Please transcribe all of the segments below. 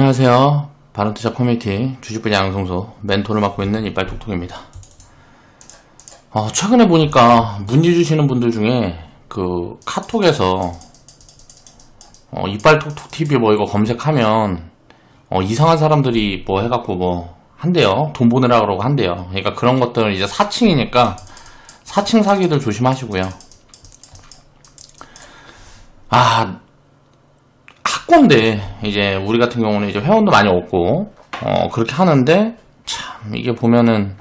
안녕하세요. 바른투자 커뮤니티 주식분야 양성소 멘토를 맡고 있는 이빨톡톡입니다. 최근에 보니까 문의 주시는 분들 중에 그 카톡에서 이빨톡톡TV 뭐 이거 검색하면 이상한 사람들이 뭐 해갖고 뭐 한대요. 돈 보내라 그러고 한대요. 그러니까 그런 것들은 이제 사칭이니까 사칭 사기들 조심하시고요. 학고인데 이제 우리 같은 경우는 이제 회원도 많이 없고 그렇게 하는데 참 이게 보면은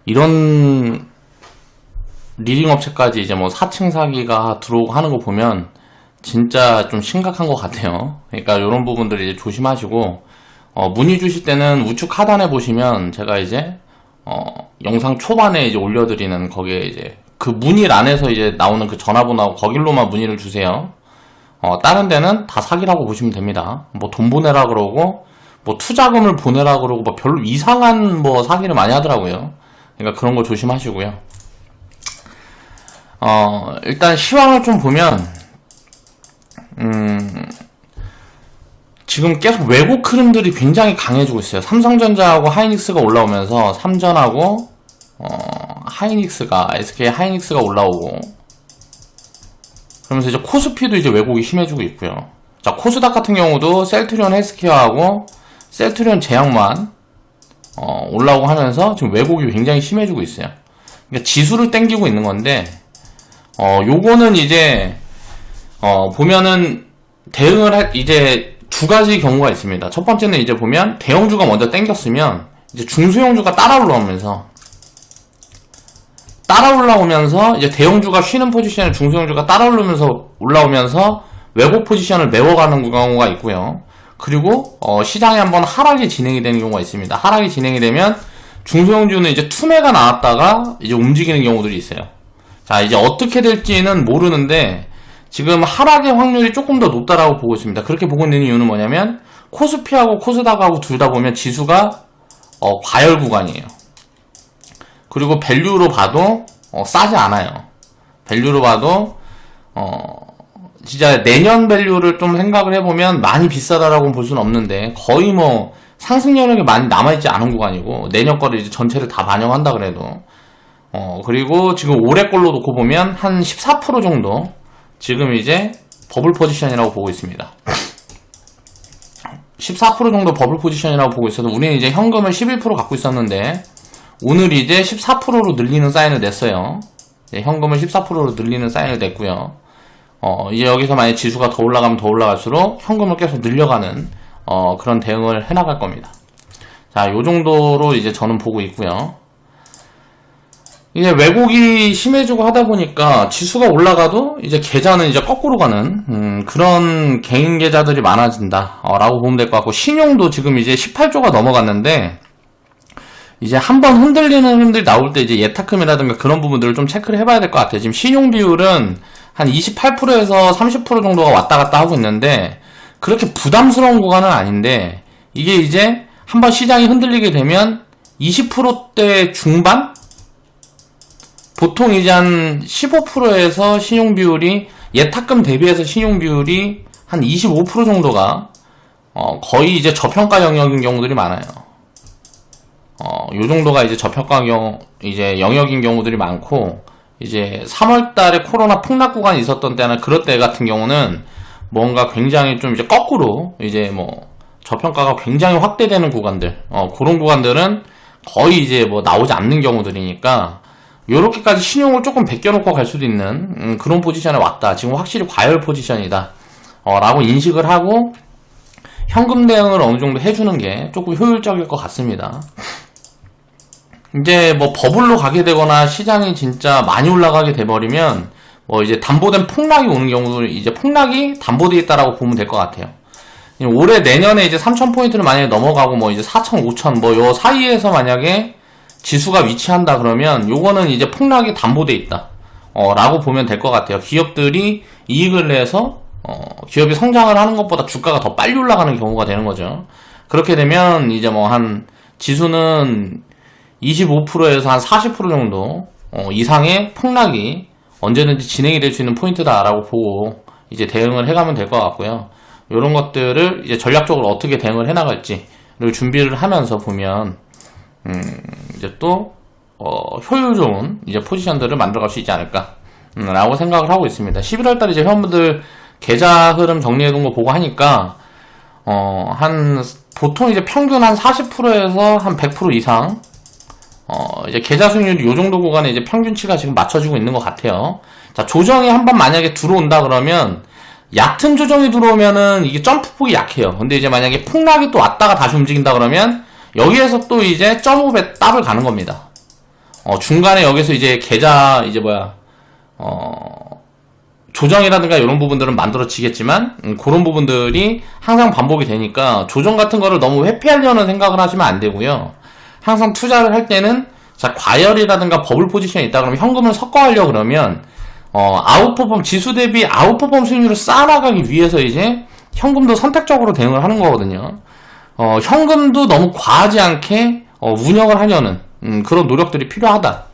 이런 리딩 업체까지 이제 뭐 사칭 사기가 들어오고 하는 거 보면 진짜 좀 심각한 것 같아요. 그러니까 이런 부분들 이제 조심하시고 문의 주실 때는 우측 하단에 보시면 제가 이제 영상 초반에 이제 올려드리는 거기에 이제 그 문의란에서 이제 나오는 그 전화번호하고 거길로만 문의를 주세요. 다른 데는 다 사기라고 보시면 됩니다. 뭐 돈 보내라 그러고 뭐 투자금을 보내라 그러고 뭐 별로 이상한 뭐 사기를 많이 하더라고요. 그러니까 그런 거 조심하시고요. 일단 시황을 좀 보면 지금 계속 외국 흐름들이 굉장히 강해지고 있어요. 삼성전자하고 하이닉스가 올라오면서 삼전하고 하이닉스가 SK 하이닉스가 올라오고 그러면서 이제 코스피도 이제 왜곡이 심해지고 있고요. 자, 코스닥 같은 경우도 셀트리온 헬스케어하고 셀트리온 제약만 올라오고 하면서 지금 왜곡이 굉장히 심해지고 있어요. 그러니까 지수를 땡기고 있는 건데 요거는 이제 보면은 대응을 이제 두 가지 경우가 있습니다. 첫 번째는 이제 보면 대형주가 먼저 땡겼으면 이제 중소형주가 따라 올라오면서 이제 대형주가 쉬는 포지션에 중소형주가 따라 올라오면서 왜곡 포지션을 메워가는 경우가 있고요. 그리고 시장에 한번 하락이 진행이 되는 경우가 있습니다. 하락이 진행이 되면 중소형주는 이제 투매가 나왔다가 이제 움직이는 경우들이 있어요. 자, 이제 어떻게 될지는 모르는데 지금 하락의 확률이 조금 더 높다라고 보고 있습니다. 그렇게 보고 있는 이유는 뭐냐면 코스피하고 코스닥하고 둘 다 보면 지수가 과열 구간이에요. 그리고 밸류로 봐도 싸지 않아요. 밸류로 봐도 진짜 내년 밸류를 좀 생각을 해보면 많이 비싸다라고 볼 수는 없는데 거의 뭐 상승 여력이 많이 남아있지 않은 구간이고 내년 거를 이제 전체를 다 반영한다 그래도 그리고 지금 올해 걸로 놓고 보면 한 14% 정도 지금 이제 버블 포지션이라고 보고 있습니다. 14% 정도 버블 포지션이라고 보고 있어서 우리는 이제 현금을 11% 갖고 있었는데 오늘 이제 14%로 늘리는 사인을 냈어요. 현금을 14%로 늘리는 사인을 냈고요. 이제 여기서 만약 지수가 더 올라가면 더 올라갈수록 현금을 계속 늘려가는 그런 대응을 해나갈 겁니다. 자, 요 정도로 이제 저는 보고 있고요. 이제 왜곡이 심해지고 하다 보니까 지수가 올라가도 이제 계좌는 이제 거꾸로 가는 그런 개인 계좌들이 많아진다 라고 보면 될 것 같고 신용도 지금 이제 18조가 넘어갔는데 이제 한번 흔들리는 흐름들이 나올 때 이제 예탁금이라든가 그런 부분들을 좀 체크를 해봐야 될 것 같아요. 지금 신용 비율은 한 28%에서 30% 정도가 왔다 갔다 하고 있는데 그렇게 부담스러운 구간은 아닌데 이게 이제 한번 시장이 흔들리게 되면 20%대 중반? 보통 이제 한 15%에서 신용 비율이 예탁금 대비해서 신용 비율이 한 25% 정도가 거의 이제 저평가 영역인 경우들이 많아요. 요 정도가 이제 저평가 이제 영역인 경우들이 많고, 이제 3월 달에 코로나 폭락 구간이 있었던 때나 그럴 때 같은 경우는 뭔가 굉장히 좀 이제 거꾸로 이제 뭐 저평가가 굉장히 확대되는 구간들, 그런 구간들은 거의 이제 뭐 나오지 않는 경우들이니까, 요렇게까지 신용을 조금 베껴놓고 갈 수도 있는, 그런 포지션에 왔다. 지금 확실히 과열 포지션이다. 라고 인식을 하고, 현금 대응을 어느 정도 해주는 게 조금 효율적일 것 같습니다. 이제 뭐 버블로 가게 되거나 시장이 진짜 많이 올라가게 돼버리면 뭐 이제 담보된 폭락이 오는 경우도 이제 폭락이 담보되어 있다라고 보면 될 것 같아요. 올해 내년에 이제 3,000포인트를 만약에 넘어가고 뭐 이제 4,000, 5,000 뭐 요 사이에서 만약에 지수가 위치한다 그러면 요거는 이제 폭락이 담보되어 있다. 라고 보면 될 것 같아요. 기업들이 이익을 내서 기업이 성장을 하는 것보다 주가가 더 빨리 올라가는 경우가 되는 거죠. 그렇게 되면 이제 뭐 한 지수는 25%에서 한 40% 정도 이상의 폭락이 언제든지 진행이 될 수 있는 포인트다라고 보고 이제 대응을 해가면 될 것 같고요. 이런 것들을 이제 전략적으로 어떻게 대응을 해나갈지를 준비를 하면서 보면 이제 또 효율 좋은 이제 포지션들을 만들어갈 수 있지 않을까 라고 생각을 하고 있습니다. 11월달에 이제 회원분들 계좌 흐름 정리해둔 거 보고 하니까 보통 이제 평균 한 40%에서 한 100% 이상 이제 계좌 수익률이 요 정도 구간에 이제 평균치가 지금 맞춰지고 있는 것 같아요. 자, 조정이 한번 만약에 들어온다 그러면, 얕은 조정이 들어오면은 이게 점프폭이 약해요. 근데 이제 만약에 폭락이 또 왔다가 다시 움직인다 그러면 여기에서 또 이제 0.5배 더블 가는 겁니다. 중간에 여기서 이제 계좌 조정이라든가 이런 부분들은 만들어지겠지만 그런 부분들이 항상 반복이 되니까 조정 같은 거를 너무 회피하려는 생각을 하시면 안 되고요. 항상 투자를 할 때는 자, 과열이라든가 버블 포지션이 있다 그러면 현금을 섞어하려 그러면 아웃퍼폼 지수 대비 아웃퍼폼 수익률을 쌓아나가기 위해서 이제 현금도 선택적으로 대응을 하는 거거든요. 현금도 너무 과하지 않게 운영을 하려는 그런 노력들이 필요하다.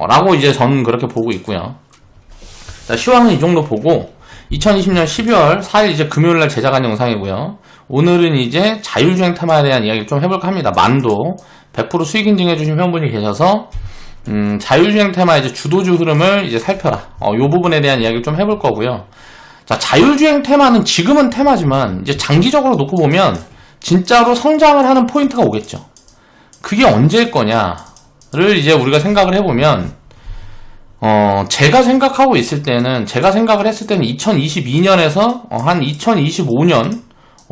라고 이제 저는 그렇게 보고 있고요. 자, 시황은 이 정도 보고 2020년 12월 4일 이제 금요일날 제작한 영상이고요. 오늘은 이제 자율주행 테마에 대한 이야기를 좀 해볼까 합니다. 만도 100% 수익 인증해주신 회원분이 계셔서 자율주행 테마 이제 주도주 흐름을 이제 살펴라. 요 부분에 대한 이야기를 좀 해볼 거고요. 자, 자율주행 테마는 지금은 테마지만 이제 장기적으로 놓고 보면 진짜로 성장을 하는 포인트가 오겠죠. 그게 언제일 거냐를 이제 우리가 생각을 해보면 제가 생각을 했을 때는 2022년에서 한 2025년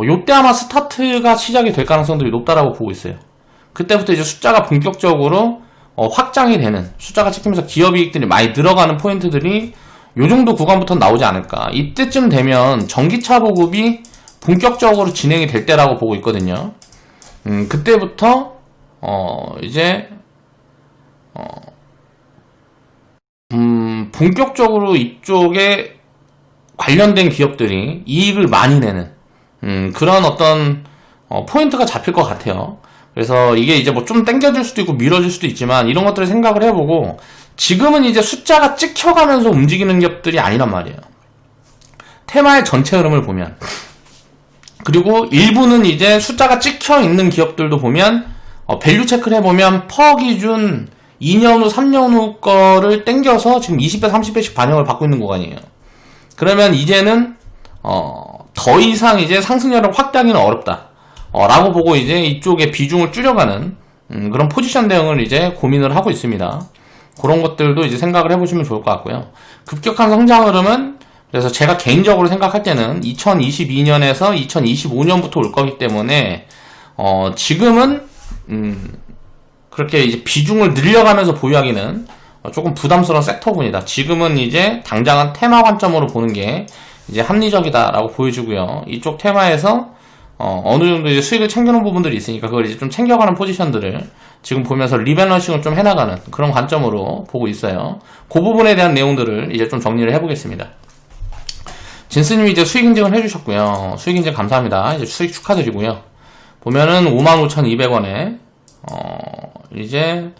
요때 아마 스타트가 시작이 될 가능성들이 높다라고 보고 있어요. 그때부터 이제 숫자가 본격적으로 확장이 되는, 숫자가 찍히면서 기업이익들이 많이 늘어가는 포인트들이 요 정도 구간부터 나오지 않을까. 이때쯤 되면 전기차 보급이 본격적으로 진행이 될 때라고 보고 있거든요. 그때부터 이제 본격적으로 이쪽에 관련된 기업들이 이익을 많이 내는 그런 어떤 포인트가 잡힐 것 같아요. 그래서 이게 이제 뭐 좀 당겨줄 수도 있고 밀어줄 수도 있지만 이런 것들을 생각을 해보고 지금은 이제 숫자가 찍혀가면서 움직이는 기업들이 아니란 말이에요. 테마의 전체 흐름을 보면. 그리고 일부는 이제 숫자가 찍혀 있는 기업들도 보면 밸류 체크를 해보면 퍼 기준 2년 후 3년 후 거를 땡겨서 지금 20배 30배씩 반영을 받고 있는 구간이에요. 그러면 이제는 더 이상 이제 상승률을 확대하기는 어렵다 라고 보고 이제 이쪽에 비중을 줄여가는 그런 포지션 대응을 이제 고민을 하고 있습니다. 그런 것들도 이제 생각을 해보시면 좋을 것 같고요. 급격한 성장 흐름은 그래서 제가 개인적으로 생각할 때는 2022년에서 2025년부터 올 거기 때문에 지금은 그렇게 이제 비중을 늘려가면서 보유하기는 조금 부담스러운 섹터군이다. 지금은 이제 당장은 테마 관점으로 보는 게 이제 합리적이다라고 보여주고요. 이쪽 테마에서 어느 정도 이제 수익을 챙겨놓은 부분들이 있으니까 그걸 이제 좀 챙겨가는 포지션들을 지금 보면서 리밸런싱을 좀 해나가는 그런 관점으로 보고 있어요. 그 부분에 대한 내용들을 이제 좀 정리를 해보겠습니다. 진스님이 이제 수익 인증을 해주셨고요. 수익 인증 감사합니다. 이제 수익 축하드리고요. 보면은 55,200원에 이제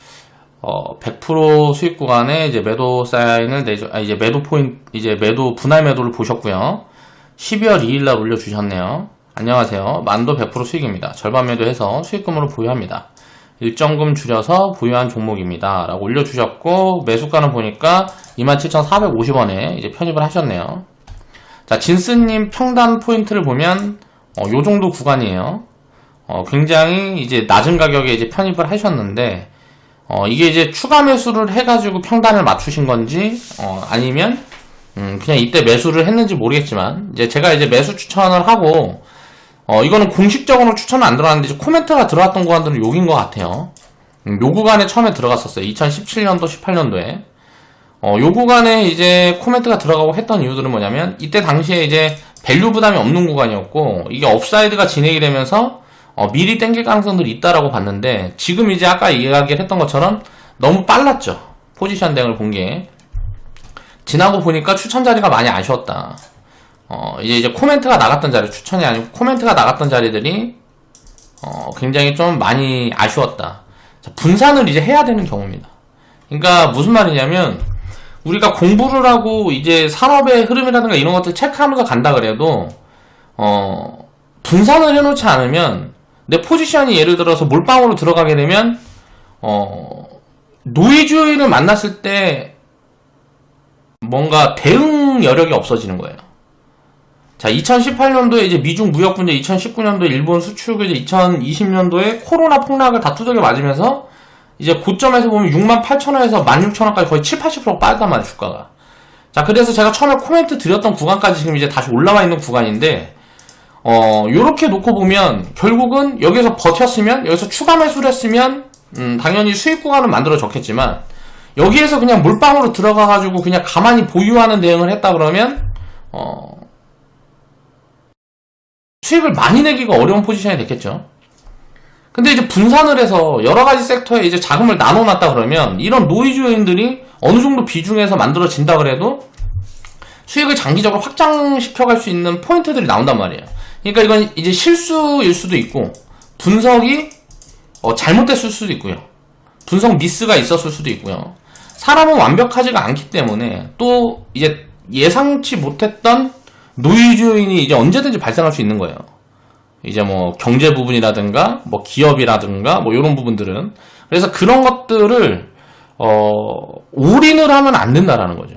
100% 수익 구간에 이제 매도 사인을 이제 매도 포인트, 이제 매도 분할 매도를 보셨고요. 12월 2일날 올려주셨네요. 안녕하세요. 만도 100% 수익입니다. 절반 매도해서 수익금으로 보유합니다. 일정금 줄여서 보유한 종목입니다. 라고 올려주셨고, 매수가는 보니까 27,450원에 이제 편입을 하셨네요. 자, 진스님 평단 포인트를 보면, 요 정도 구간이에요. 굉장히 이제 낮은 가격에 이제 편입을 하셨는데, 이게 이제 추가 매수를 해가지고 평단을 맞추신 건지, 아니면, 그냥 이때 매수를 했는지 모르겠지만, 이제 제가 이제 매수 추천을 하고, 이거는 공식적으로 추천은 안 들어갔는데, 이제 코멘트가 들어왔던 구간들은 여긴 것 같아요. 요 구간에 처음에 들어갔었어요. 2017년도, 18년도에. 요 구간에 이제 코멘트가 들어가고 했던 이유들은 뭐냐면, 이때 당시에 이제 밸류 부담이 없는 구간이었고, 이게 업사이드가 진행이 되면서, 미리 땡길 가능성들이 있다라고 봤는데, 지금 이제 아까 이야기를 했던 것처럼 너무 빨랐죠. 포지션 대응을 본 게. 지나고 보니까 추천 자리가 많이 아쉬웠다. 이제 코멘트가 나갔던 자리, 추천이 아니고 코멘트가 나갔던 자리들이, 굉장히 좀 많이 아쉬웠다. 자, 분산을 이제 해야 되는 경우입니다. 그러니까 무슨 말이냐면, 우리가 공부를 하고 이제 산업의 흐름이라든가 이런 것들 체크하면서 간다 그래도, 분산을 해놓지 않으면 내 포지션이 예를 들어서 몰빵으로 들어가게 되면 노이즈 요인을 만났을 때 뭔가 대응 여력이 없어지는 거예요. 자, 2018년도에 이제 미중 무역 문제, 2019년도에 일본 수출 규제, 2020년도에 코로나 폭락을 다 두들겨 맞으면서 이제 고점에서 보면 68,000원에서 16,000원까지 거의 7, 80% 빠졌단 말이에요, 주가가. 자, 그래서 제가 처음에 코멘트 드렸던 구간까지 지금 이제 다시 올라와 있는 구간인데, 요렇게 놓고 보면, 결국은 여기서 버텼으면, 여기서 추가 매수를 했으면, 당연히 수익 구간은 만들어졌겠지만, 여기에서 그냥 몰빵으로 들어가가지고 그냥 가만히 보유하는 대응을 했다 그러면, 수익을 많이 내기가 어려운 포지션이 됐겠죠. 근데 이제 분산을 해서 여러 가지 섹터에 이제 자금을 나눠놨다 그러면 이런 노이즈 요인들이 어느 정도 비중에서 만들어진다 그래도 수익을 장기적으로 확장시켜갈 수 있는 포인트들이 나온단 말이에요. 그러니까 이건 이제 실수일 수도 있고 분석이 잘못됐을 수도 있고요. 분석 미스가 있었을 수도 있고요. 사람은 완벽하지가 않기 때문에 또 이제 예상치 못했던 노이즈 요인이 이제 언제든지 발생할 수 있는 거예요. 이제 뭐 경제 부분이라든가 뭐 기업이라든가 뭐 이런 부분들은 그래서 그런 것들을 올인을 하면 안 된다라는 거죠.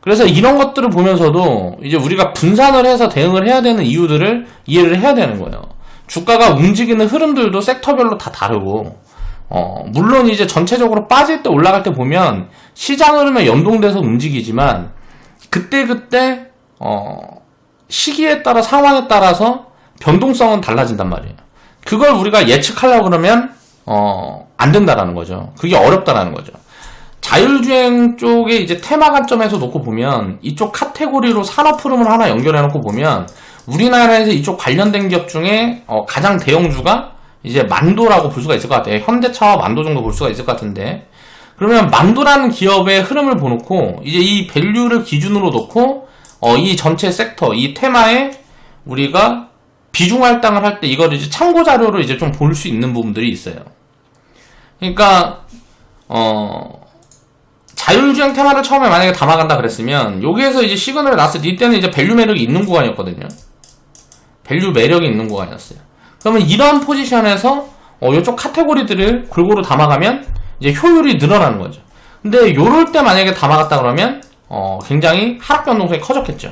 그래서 이런 것들을 보면서도 이제 우리가 분산을 해서 대응을 해야 되는 이유들을 이해를 해야 되는 거예요. 주가가 움직이는 흐름들도 섹터별로 다 다르고 물론 이제 전체적으로 빠질 때 올라갈 때 보면 시장 흐름에 연동돼서 움직이지만 그때 시기에 따라 상황에 따라서 변동성은 달라진단 말이에요. 그걸 우리가 예측하려고 그러면 안 된다라는 거죠. 그게 어렵다라는 거죠. 자율주행 쪽에 이제 테마 관점에서 놓고 보면 이쪽 카테고리로 산업 흐름을 하나 연결해 놓고 보면 우리나라에서 이쪽 관련된 기업 중에 가장 대형주가 이제 만도라고 볼 수가 있을 것 같아요. 현대차와 만도 정도 볼 수가 있을 것 같은데 그러면 만도라는 기업의 흐름을 보놓고 이제 이 밸류를 기준으로 놓고 이 전체 섹터, 이 테마에 우리가 비중 할당을 할 때 이걸 이제 참고 자료로 이제 좀 볼 수 있는 부분들이 있어요. 그러니까 자율주행 테마를 처음에 만약에 담아간다 그랬으면 여기에서 이제 시그널이 나왔을 때 이때는 이제 밸류 매력이 있는 구간이었거든요. 밸류 매력이 있는 구간이었어요. 그러면 이런 포지션에서 이쪽 카테고리들을 골고루 담아가면 이제 효율이 늘어나는 거죠. 근데 요럴 때 만약에 담아갔다 그러면 굉장히 하락 변동성이 커졌겠죠.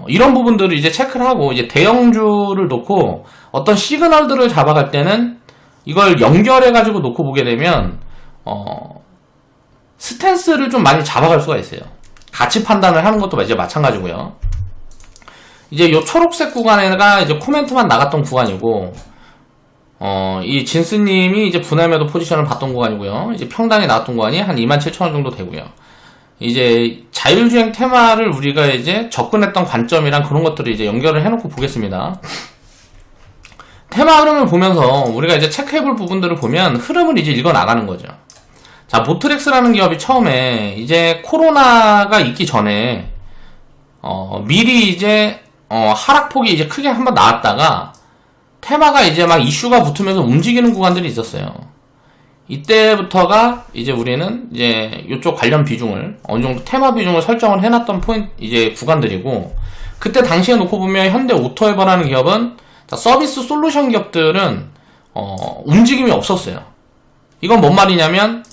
이런 부분들을 이제 체크를 하고 이제 대형주를 놓고 어떤 시그널들을 잡아갈 때는 이걸 연결해가지고 놓고 보게 되면 스탠스를 좀 많이 잡아갈 수가 있어요. 가치 판단을 하는 것도 이제 마찬가지고요. 이제 요 초록색 구간에가 이제 코멘트만 나갔던 구간이고 이 진스님이 이제 분할 매도 포지션을 봤던 구간이고요. 이제 평단이 나왔던 구간이 한 27,000원 정도 되고요. 이제 자율주행 테마를 우리가 이제 접근했던 관점이랑 그런 것들을 이제 연결을 해놓고 보겠습니다. 테마 흐름을 보면서 우리가 이제 체크해볼 부분들을 보면 흐름을 이제 읽어 나가는 거죠. 자, 모트렉스라는 기업이 처음에 이제 코로나가 있기 전에 미리 이제 하락폭이 이제 크게 한번 나왔다가 테마가 이제 막 이슈가 붙으면서 움직이는 구간들이 있었어요. 이때부터가 이제 우리는 이제 이쪽 관련 비중을 어느 정도 테마 비중을 설정을 해놨던 포인트 이제 구간들이고 그때 당시에 놓고 보면 현대 오토에버라는 기업은 서비스 솔루션 기업들은 움직임이 없었어요. 이건 뭔 말이냐면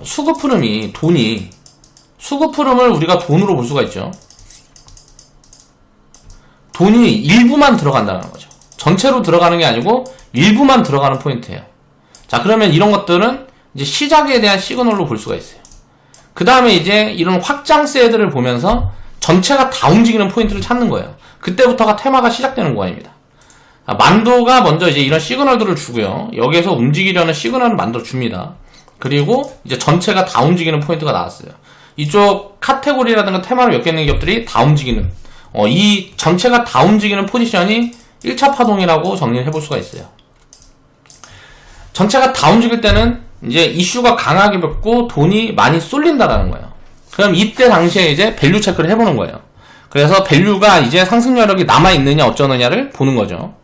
수급 흐름이 수급 흐름을 우리가 돈으로 볼 수가 있죠. 돈이 일부만 들어간다는 거죠. 전체로 들어가는 게 아니고 일부만 들어가는 포인트예요. 자, 그러면 이런 것들은 이제 시작에 대한 시그널로 볼 수가 있어요. 그 다음에 이제 이런 확장세들을 보면서 전체가 다 움직이는 포인트를 찾는 거예요. 그때부터가 테마가 시작되는 구간입니다. 만도가 먼저 이제 이런 시그널들을 주고요. 여기에서 움직이려는 시그널을 만들어 줍니다. 그리고 이제 전체가 다 움직이는 포인트가 나왔어요. 이쪽 카테고리라든가 테마를 엮여 있는 기업들이 다 움직이는 이 전체가 다 움직이는 포지션이 1차 파동이라고 정리를 해볼 수가 있어요. 전체가 다 움직일 때는 이제 이슈가 강하게 붙고 돈이 많이 쏠린다라는 거예요. 그럼 이때 당시에 이제 밸류 체크를 해보는 거예요. 그래서 밸류가 이제 상승 여력이 남아있느냐 어쩌느냐를 보는 거죠.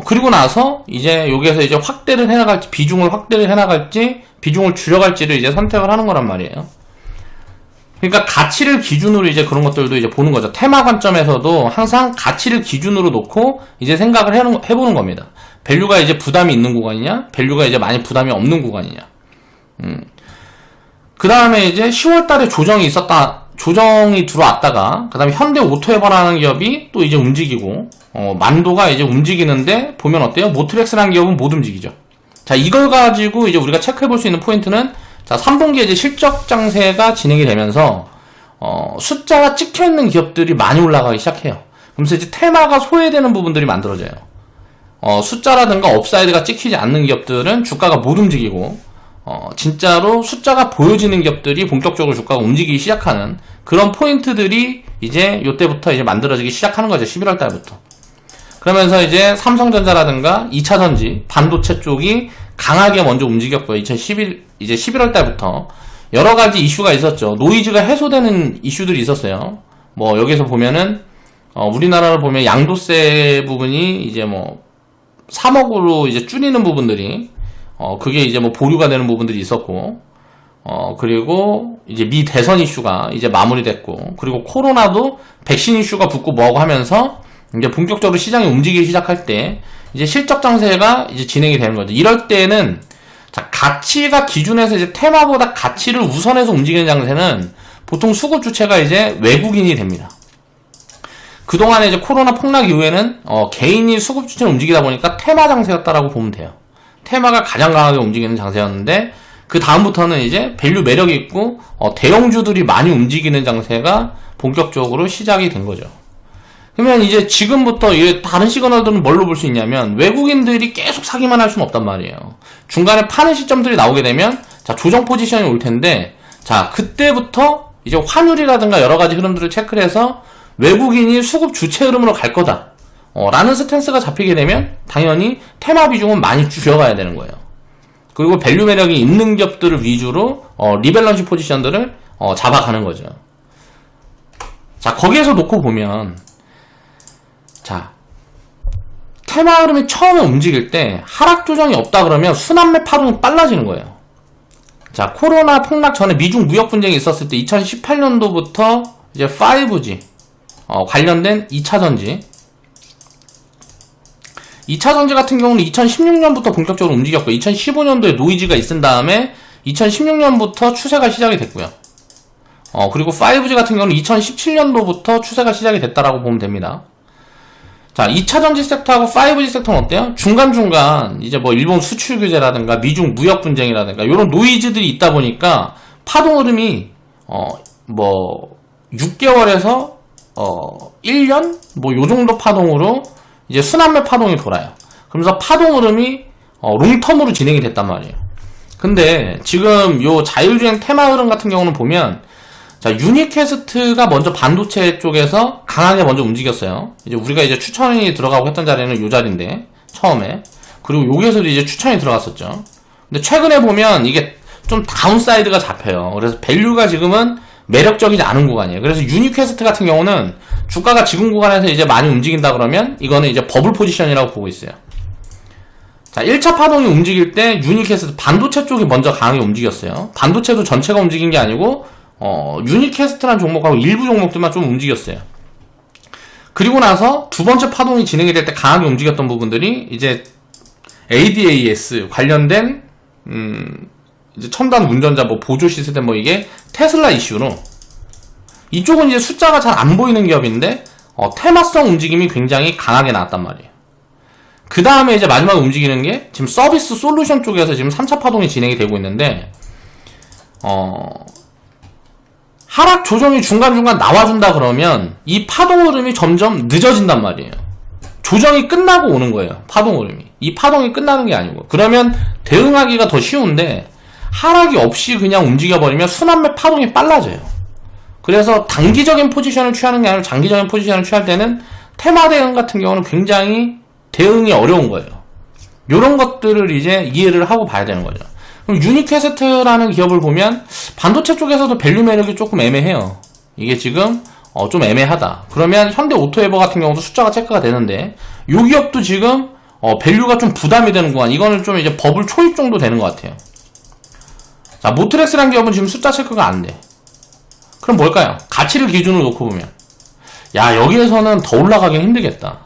그리고 나서 이제 여기에서 이제 확대를 해나갈지, 비중을 확대를 해나갈지, 비중을 줄여갈지를 이제 선택을 하는 거란 말이에요. 그러니까 가치를 기준으로 이제 그런 것들도 이제 보는 거죠. 테마 관점에서도 항상 가치를 기준으로 놓고 이제 생각을 해보는 겁니다. 밸류가 이제 부담이 있는 구간이냐, 밸류가 이제 많이 부담이 없는 구간이냐. 그 다음에 이제 10월 달에 조정이 들어왔다가, 그 다음에 현대 오토에버라는 기업이 또 이제 움직이고, 만도가 이제 움직이는데, 보면 어때요? 모트렉스라는 기업은 못 움직이죠. 자, 이걸 가지고 이제 우리가 체크해 볼 수 있는 포인트는, 자, 3분기에 이제 실적 장세가 진행이 되면서, 숫자가 찍혀 있는 기업들이 많이 올라가기 시작해요. 그러면서 이제 테마가 소외되는 부분들이 만들어져요. 숫자라든가 업사이드가 찍히지 않는 기업들은 주가가 못 움직이고, 진짜로 숫자가 보여지는 기업들이 본격적으로 주가가 움직이기 시작하는 그런 포인트들이 이제 요때부터 이제 만들어지기 시작하는 거죠. 11월 달부터. 그러면서 이제 삼성전자라든가 2차전지, 반도체 쪽이 강하게 먼저 움직였고요. 이제 11월 달부터 여러 가지 이슈가 있었죠. 노이즈가 해소되는 이슈들이 있었어요. 뭐 여기서 보면은 우리나라를 보면 양도세 부분이 이제 뭐 3억으로 이제 줄이는 부분들이 그게 이제 뭐 보류가 되는 부분들이 있었고, 그리고 이제 미 대선 이슈가 이제 마무리됐고, 그리고 코로나도 백신 이슈가 붙고 뭐하고 하면서 이제 본격적으로 시장이 움직이기 시작할 때 이제 실적 장세가 이제 진행이 되는 거죠. 이럴 때는 자, 가치가 기준에서 이제 테마보다 가치를 우선해서 움직이는 장세는 보통 수급 주체가 이제 외국인이 됩니다. 그동안에 이제 코로나 폭락 이후에는 개인이 수급 주체를 움직이다 보니까 테마 장세였다라고 보면 돼요. 테마가 가장 강하게 움직이는 장세였는데, 그 다음부터는 이제 밸류 매력이 있고 대형주들이 많이 움직이는 장세가 본격적으로 시작이 된 거죠. 그러면 이제 지금부터 다른 시그널들은 뭘로 볼 수 있냐면, 외국인들이 계속 사기만 할 수는 없단 말이에요. 중간에 파는 시점들이 나오게 되면 자, 조정 포지션이 올 텐데, 자, 그때부터 이제 환율이라든가 여러 가지 흐름들을 체크를 해서 외국인이 수급 주체 흐름으로 갈 거다 라는 스탠스가 잡히게 되면 당연히 테마 비중은 많이 줄여가야 되는 거예요. 그리고 밸류 매력이 있는 기업들을 위주로 리밸런시 포지션들을 잡아가는 거죠. 자, 거기에서 놓고 보면, 자, 테마 흐름이 처음에 움직일 때 하락 조정이 없다 그러면 순환매 파동이 빨라지는 거예요. 자, 코로나 폭락 전에 미중 무역 분쟁이 있었을 때 2018년도부터 이제 5G 관련된 2차전지 2차전지 같은 경우는 2016년부터 본격적으로 움직였고, 2015년도에 노이즈가 있은 다음에 2016년부터 추세가 시작이 됐고요. 그리고 5G 같은 경우는 2017년도부터 추세가 시작이 됐다라고 보면 됩니다. 자, 2차전지 섹터하고 5G 섹터는 어때요? 중간중간 이제 뭐 일본 수출 규제라든가 미중 무역 분쟁이라든가 이런 노이즈들이 있다 보니까 파동 흐름이 뭐 6개월에서 1년 뭐 요 정도 파동으로 이제 순환매 파동이 돌아요. 그러면서 파동 흐름이 롱텀으로 진행이 됐단 말이에요. 근데 지금 요 자율주행 테마 흐름 같은 경우는 보면, 자, 유니캐스트가 먼저 반도체 쪽에서 강하게 먼저 움직였어요. 이제 우리가 이제 추천이 들어가고 했던 자리는 요 자리인데, 처음에. 그리고 여기에서도 이제 추천이 들어갔었죠. 근데 최근에 보면 이게 좀 다운사이드가 잡혀요. 그래서 밸류가 지금은 매력적이지 않은 구간이에요. 그래서 유니캐스트 같은 경우는 주가가 지금 구간에서 이제 많이 움직인다 그러면 이거는 이제 버블 포지션이라고 보고 있어요. 자, 1차 파동이 움직일 때 유니캐스트 반도체 쪽이 먼저 강하게 움직였어요. 반도체도 전체가 움직인 게 아니고 유니캐스트라는 종목하고 일부 종목들만 좀 움직였어요. 그리고 나서 두 번째 파동이 진행이 될 때 강하게 움직였던 부분들이 이제 ADAS 관련된 이제 첨단 운전자 뭐 보조 시스템 뭐 이게 테슬라 이슈로, 이쪽은 이제 숫자가 잘 안 보이는 기업인데 테마성 움직임이 굉장히 강하게 나왔단 말이에요. 그 다음에 이제 마지막에 움직이는 게 지금 서비스 솔루션 쪽에서 지금 3차 파동이 진행이 되고 있는데, 하락 조정이 중간중간 나와준다 그러면 이 파동 흐름이 점점 늦어진단 말이에요. 조정이 끝나고 오는 거예요. 파동 흐름이. 이 파동이 끝나는 게 아니고. 그러면 대응하기가 더 쉬운데, 하락이 없이 그냥 움직여버리면 순환매 파동이 빨라져요. 그래서 단기적인 포지션을 취하는 게 아니라 장기적인 포지션을 취할 때는 테마 대응 같은 경우는 굉장히 대응이 어려운 거예요. 이런 것들을 이제 이해를 하고 봐야 되는 거죠. 그럼 유니캐스트라는 기업을 보면 반도체 쪽에서도 밸류 매력이 조금 애매해요. 이게 지금 좀 애매하다. 그러면 현대 오토에버 같은 경우도 숫자가 체크가 되는데, 이 기업도 지금 밸류가 좀 부담이 되는 구간, 이거는 좀 이제 버블 초입 정도 되는 것 같아요. 자, 모트렉스라는 기업은 지금 숫자 체크가 안 돼. 그럼 뭘까요? 가치를 기준으로 놓고 보면 야, 여기에서는 더 올라가기 힘들겠다.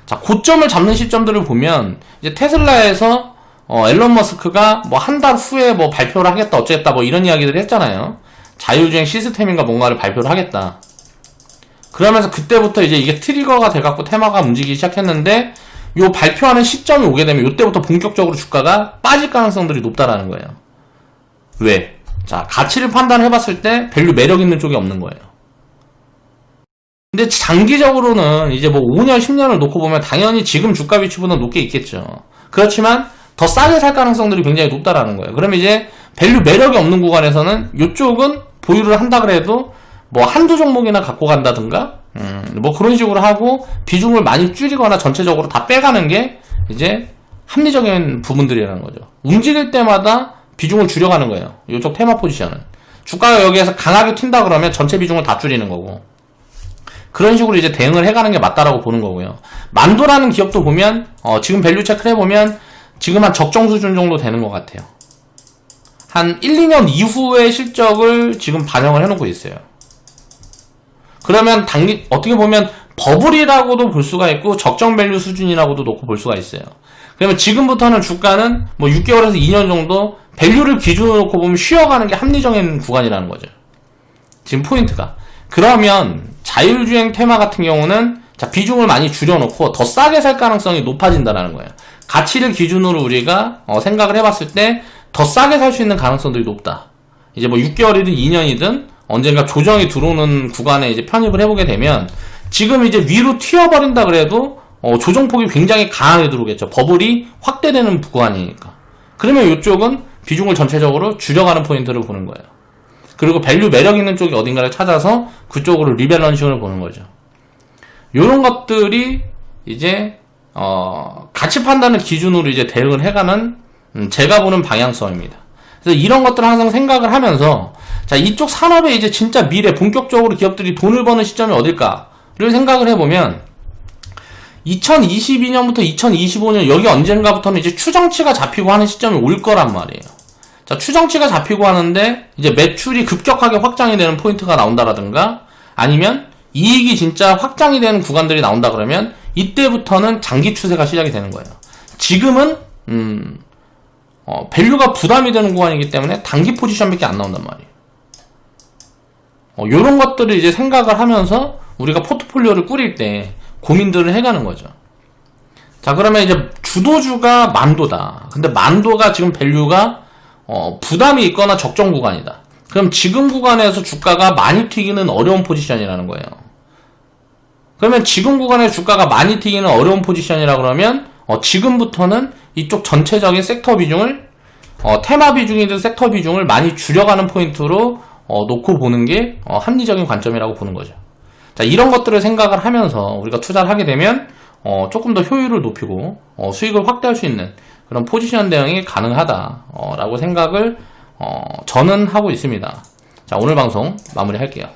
자, 고점을 잡는 시점들을 보면 이제 테슬라에서 앨런 머스크가 뭐 한 달 후에 뭐 발표를 하겠다 어쩌겠다 뭐 이런 이야기들을 했잖아요. 자율주행 시스템인가 뭔가를 발표를 하겠다. 그러면서 그때부터 이제 이게 트리거가 돼갖고 테마가 움직이기 시작했는데 요 발표하는 시점이 오게 되면 요때부터 본격적으로 주가가 빠질 가능성들이 높다라는 거예요. 왜? 자, 가치를 판단해봤을 때 밸류 매력 있는 쪽이 없는 거예요. 근데 장기적으로는 이제 뭐 5년, 10년을 놓고 보면 당연히 지금 주가 위치보다 높게 있겠죠. 그렇지만 더 싸게 살 가능성들이 굉장히 높다라는 거예요. 그러면 이제 밸류 매력이 없는 구간에서는 이쪽은 보유를 한다 그래도 뭐 한두 종목이나 갖고 간다든가 뭐 그런 식으로 하고 비중을 많이 줄이거나 전체적으로 다 빼가는 게 이제 합리적인 부분들이라는 거죠. 움직일 때마다 비중을 줄여가는 거예요. 이쪽 테마 포지션은. 주가가 여기에서 강하게 튄다 그러면 전체 비중을 다 줄이는 거고. 그런 식으로 이제 대응을 해가는 게 맞다라고 보는 거고요. 만도라는 기업도 보면 지금 밸류 체크를 해보면 지금 한 적정 수준 정도 되는 것 같아요. 한 1, 2년 이후의 실적을 지금 반영을 해놓고 있어요. 그러면 어떻게 보면 버블이라고도 볼 수가 있고 적정 밸류 수준이라고도 놓고 볼 수가 있어요. 그러면 지금부터는 주가는 뭐 6개월에서 2년 정도 밸류를 기준으로 놓고 보면 쉬어가는 게 합리적인 구간이라는 거죠. 지금 포인트가. 그러면 자율주행 테마 같은 경우는 자, 비중을 많이 줄여놓고 더 싸게 살 가능성이 높아진다는 거예요. 가치를 기준으로 우리가 생각을 해봤을 때 더 싸게 살 수 있는 가능성들이 높다. 이제 뭐 6개월이든 2년이든 언젠가 조정이 들어오는 구간에 이제 편입을 해보게 되면 지금 이제 위로 튀어버린다 그래도 조정폭이 굉장히 강하게 들어오겠죠. 버블이 확대되는 구간이니까. 그러면 이쪽은 비중을 전체적으로 줄여가는 포인트를 보는 거예요. 그리고 밸류 매력 있는 쪽이 어딘가를 찾아서 그쪽으로 리밸런싱을 보는 거죠. 요런 것들이 이제 가치 판단을 기준으로 이제 대응을 해가는 제가 보는 방향성입니다. 그래서 이런 것들을 항상 생각을 하면서 자, 이쪽 산업에 이제 진짜 미래 본격적으로 기업들이 돈을 버는 시점이 어딜까를 생각을 해보면 2022년부터 2025년 여기 언젠가부터는 이제 추정치가 잡히고 하는 시점이 올 거란 말이에요. 자, 추정치가 잡히고 하는데 이제 매출이 급격하게 확장이 되는 포인트가 나온다라든가 아니면 이익이 진짜 확장이 되는 구간들이 나온다 그러면 이때부터는 장기 추세가 시작이 되는 거예요. 지금은 밸류가 부담이 되는 구간이기 때문에 단기 포지션밖에 안 나온단 말이에요. 요런 것들을 이제 생각을 하면서 우리가 포트폴리오를 꾸릴 때 고민들을 해가는 거죠. 자, 그러면 이제 주도주가 만도다. 근데 만도가 지금 밸류가 부담이 있거나 적정 구간이다. 그럼 지금 구간에서 주가가 많이 튀기는 어려운 포지션이라는 거예요. 그러면 지금 구간에 주가가 많이 튀기는 어려운 포지션이라 그러면 지금부터는 이쪽 전체적인 섹터 비중을 테마 비중이든 섹터 비중을 많이 줄여가는 포인트로 놓고 보는 게 합리적인 관점이라고 보는 거죠. 자, 이런 것들을 생각을 하면서 우리가 투자를 하게 되면 조금 더 효율을 높이고 수익을 확대할 수 있는 그런 포지션 대응이 가능하다라고 생각을 저는 하고 있습니다. 자, 오늘 방송 마무리할게요.